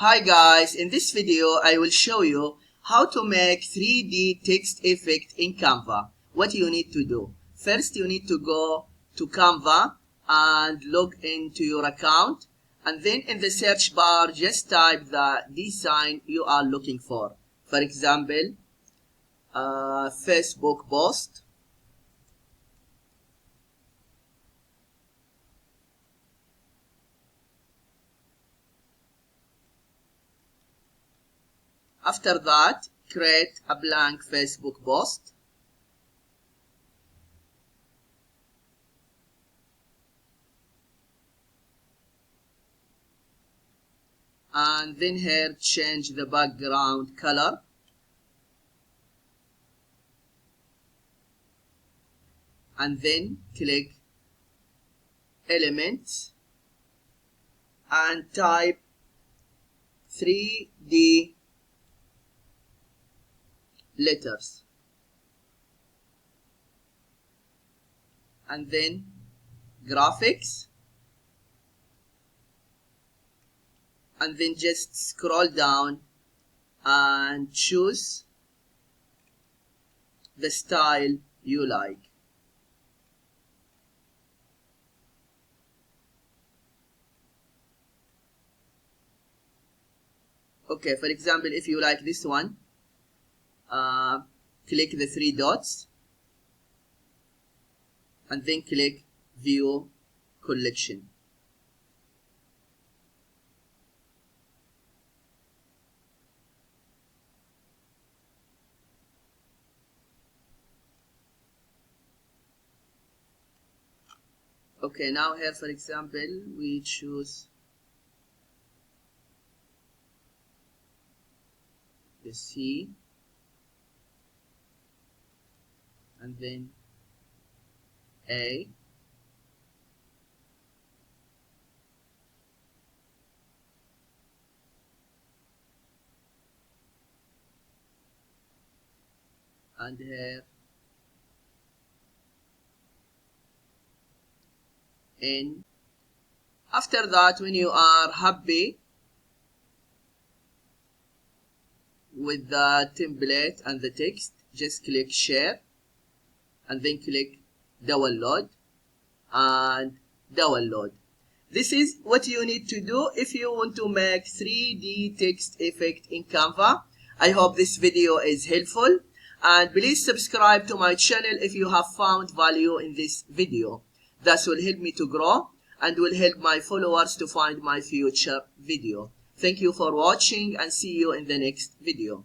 Hi guys, in this video I will show you how to make 3D text effect in Canva. What you need to do. First you need to go to Canva and log into your account, and then in the search bar just type the design you are looking for. For example, Facebook post. After that, create a blank Facebook post. And then here change the background color. And then click Elements and type 3D letters. And then graphics. And then just scroll down and choose the style you like. Okay, for example, if you like this one, click the three dots and then click View Collection. Okay, now here for example we choose the C and then A, and here N. After that, when you are happy with the template and the text, just click Share and then click Download and download. This is what you need to do if you want to make 3D text effect in Canva. I hope this video is helpful, and please subscribe to my channel if you have found value in this video. That will help me to grow and will help my followers to find my future video. Thank you for watching and see you in the next video.